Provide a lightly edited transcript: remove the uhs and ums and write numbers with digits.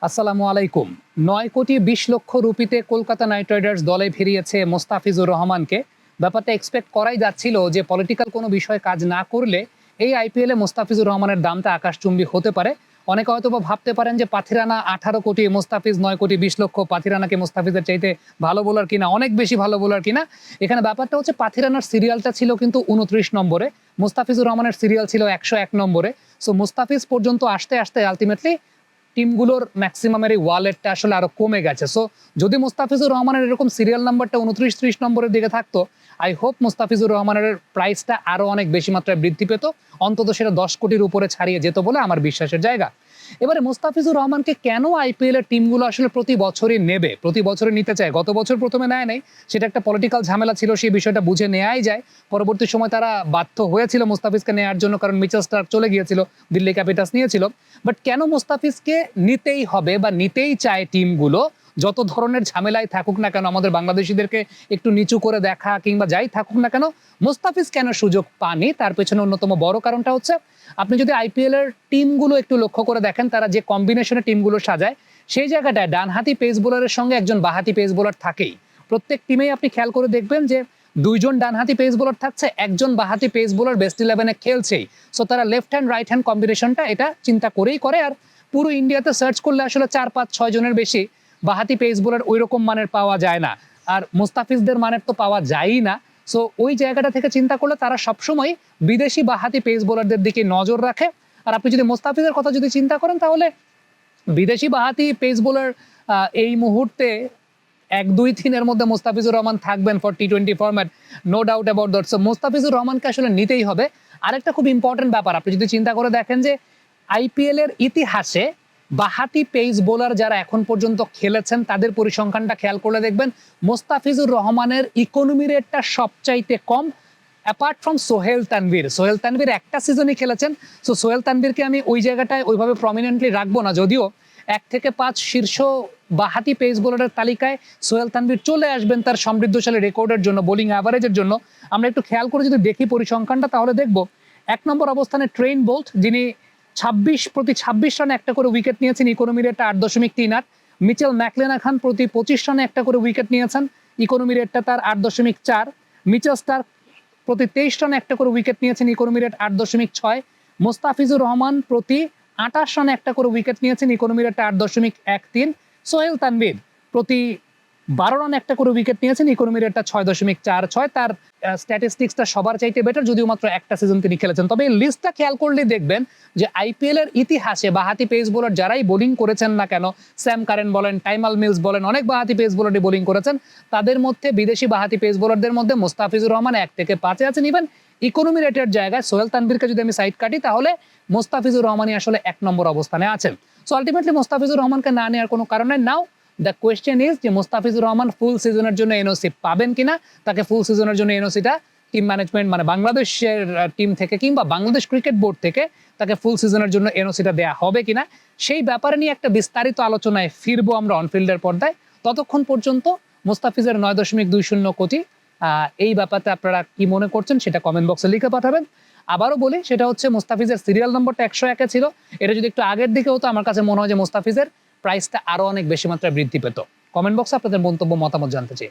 আসসালামু আলাইকুম। 9 কোটি 20 লক্ষ রুপিতে কলকাতা নাইট রাইডার্স দলে ফিরিয়েছে মোস্তাফিজুর রহমানকে। ব্যাপারটা এক্সপেক্ট করাই যাচ্ছিল যে পলিটিক্যাল কোনো বিষয়ে কাজ না করলে এই আইপিএলে মোস্তাফিজুর রহমানের দামটা আকাশচুম্বী হতে পারে। অনেকে হয়তোবা ভাবতে পারেন যে পাথিরানা 18 কোটি, মোস্তাফিজ 9 কোটি 20 লক্ষ, পাথিরানাকে মোস্তাফিজের চাইতে ভালো বোলার কিনা, অনেক বেশি ভালো বোলার কিনা। এখানে ব্যাপারটা হচ্ছে পাথিরানার সিরিয়ালটা ছিল কিন্তু 29 নম্বরে, মোস্তাফিজুর রহমানের সিরিয়াল ছিল 101 নম্বরে। সো মোস্তাফিজ পর্যন্ত আসতে আসতে আলটিমেটলি টিমগুলোর ম্যাক্সিমামের এই ওয়ালেটটা আসলে আরো কমে গেছে। সো যদি মোস্তাফিজুর রহমানের এরকম সিরিয়াল নাম্বারটা 29-30 নম্বরের দিকে থাকতো, আই হোপ মোস্তাফিজুর রহমানের প্রাইসটা আরো অনেক বেশি মাত্রায় বৃদ্ধি পেত, অন্তত সেটা 10 কোটির উপরে ছাড়িয়ে যেত বলে আমার বিশ্বাসের জায়গা। এবারে মোস্তাফিজুর রহমানকে কেন আইপিএল এর টিমগুলো আসলে প্রতি বছরই নেবে, প্রতি বছরই নিতে চায়? গত বছর প্রথমে নেয় নাই, সেটা একটা পলিটিক্যাল ঝামেলা ছিল, সেই বিষয়টা বুঝে নেওয়াই যায়। পরবর্তী সময় তারা বাধ্য হয়েছিল মোস্তাফিজকে নেওয়ার জন্য, কারণ মিচেল স্টার্ক চলে গিয়েছিল, দিল্লি ক্যাপিটালস নিয়েছিল। বাট কেন মোস্তাফিজকে নিতেই হবে বা নিতেই চায় টিমগুলো? যত ধরনের ঝামেলায় থাকুক না কেন, আমাদের বাংলাদেশিদেরকে একটু নিচু করে দেখা কিংবা যাই থাকুক না কেন, মোস্তাফিজ কেন সুযোগ পানি? তার পেছনে অন্যতম বড় কারণটা হচ্ছে, আপনি যদি আইপিএল এর টিমগুলো একটু লক্ষ্য করে দেখেন, তারা যে কম্বিনেশনে টিমগুলো সাজায়, সেই জায়গাটায় ডানহাতি পেস বোলারের সঙ্গে একজন বাহাতি পেস বোলার থাকেই। প্রত্যেক টিমেই আপনি খেয়াল করে দেখবেন যে দুইজন ডানহাতি পেস বোলার থাকছে, একজন বাহাতি পেস বোলার বেস্ট ইলেভেনে খেলছেই। সো তারা লেফট হ্যান্ড রাইট হ্যান্ড কম্বিনেশনটা এটা চিন্তা করেই করে। আর পুরো ইন্ডিয়াতে সার্চ করলে আসলে 4-5-6 জনের বেশি বাহাতি পেস বোলার ওই রকম মানের পাওয়া যায় না, আর মোস্তাফিজদের মানের তো পাওয়া যায়ই না। সো ওই জায়গাটা থেকে চিন্তা করলে তারা সবসময় বিদেশি বাহাতি পেস বোলারদের দিকে নজর রাখে। আর আপনি যদি মোস্তাফিজের কথা যদি চিন্তা করেন, তাহলে বিদেশি বাহাতি পেস বোলার এই মুহূর্তে 1-2-3 এর মধ্যে মোস্তাফিজুর রহমান থাকবেন ফর টি20 format, no doubt about that. So Mustafizur রহমানকে আসলে নিতেই হবে। আরেকটা খুব ইম্পর্টেন্ট ব্যাপার, আপনি যদি চিন্তা করে দেখেন যে আইপিএল এর ইতিহাসে বাহাতি পেস বোলার যারা এখন পর্যন্ত খেলেছেন তাদের পরিসংখ্যানটা খেয়াল করলে দেখবেন মোস্তাফিজুর রহমানের ইকোনমি রেটটা সবচাইতে কম, অ্যাপার্ট ফ্রম সোহেল তানভীর। সোহেল তানভীর একটা সিজনই খেলেছেন। সো সোহেল তানভীরকে আমি ওই জায়গাটায় ওইভাবে প্রমিনেন্টলি রাখবো না, যদিও 1 থেকে 5 শীর্ষ বাহাতি পেস বোলারের তালিকায় সোহেল তানভীর চলে আসবেন তার সমৃদ্ধশালী রেকর্ডের জন্য, বোলিং অ্যাভারেজের জন্য। আমরা একটু খেয়াল করে যদি দেখি পরিসংখ্যানটা, তাহলে দেখবো 1 নম্বর অবস্থানে ট্রেইন বোল্ট, যিনি 26 রানে একটা করে উইকেট নিয়েছেন, ইকোনমি রেটটা 8.38। মিচেল ম্যাকলেনাখান প্রতি 25 রানে একটা করে উইকেট নিয়েছেন, ইকোনমি রেটটা তার 8.4। মিচেল স্টার্ক প্রতি 23 রানে একটা করে উইকেট নিয়েছেন, ইকোনমি রেট 8.6। মোস্তাফিজুর রহমান প্রতি 28 রানে একটা করে উইকেট নিয়েছেন, ইকোনমি রেট 8.13। সোহেল তানভীর প্রতি 12 রানে একটা করে উইকেট নিয়েছেন, ইকোনমি রেটটা 6.46। তার স্ট্যাটিস্টিক্সটা সবার চাইতে বেটার, যদিও মাত্র একটা সিজন তিনি খেলেছেন। তবে এই লিস্টটা খেয়াল করলে দেখবেন যে আইপিএল এর ইতিহাসে বাহাতি পেস বোলার যারাই বোলিং করেছেন না কেন, স্যাম কারেন বলেন, টাইমাল মিলস বলেন, অনেক বাহাতি পেস বোলারই বোলিং করেছেন, তাদের মধ্যে বিদেশি বাহাতি পেস বোলারদের মধ্যে মোস্তাফিজুর রহমান 1 থেকে 5-এ আছেন। ইভেন ইকোনমি রেটের জায়গায় সোহেল তানভীরকে যদি আমি সাইড কাটি, তাহলে মোস্তাফিজুর রহমানই আসলে 1 নম্বর অবস্থানে আছেন। সো আলটিমেটলি মোস্তাফিজুর রহমানকে না নেওয়ার কোনো কারণ নাই। নাও দ্য কোয়েশ্চেন ইজ যে মোস্তাফিজুর রহমান ফুল সিজনের জন্য এনওসি পাবেন কিনা, তাকে ফুল সিজনের জন্য এনওসিটা টিম ম্যানেজমেন্ট মানে বাংলাদেশের টিম থেকে কিংবা বাংলাদেশ ক্রিকেট বোর্ড থেকে তাকে ফুল সিজনের জন্য এনওসিটা দেয়া হবে কিনা, সেই ব্যাপারে নিয়ে একটা বিস্তারিত আলোচনায় ফিরবো আমরা অনফিল্ডের পর্দায়। ততক্ষণ পর্যন্ত মোস্তাফিজের 9.20 কোটি এই ব্যাপারে আপনারা কি মনে করছেন সেটা কমেন্ট বক্সে লিখে পাঠাবেন। আবারও বলি, সেটা হচ্ছে মোস্তাফিজের সিরিয়াল নম্বরটা 101-এ ছিল, এটা যদি একটু আগের দিকে হতো আমার কাছে মনে হয় যে মোস্তাফিজের প্রাইসটা আরো অনেক বেশি মাত্রায় বৃদ্ধি পেত। কমেন্ট বক্সে আপনাদের মন্তব্য মতামত জানতে চাই।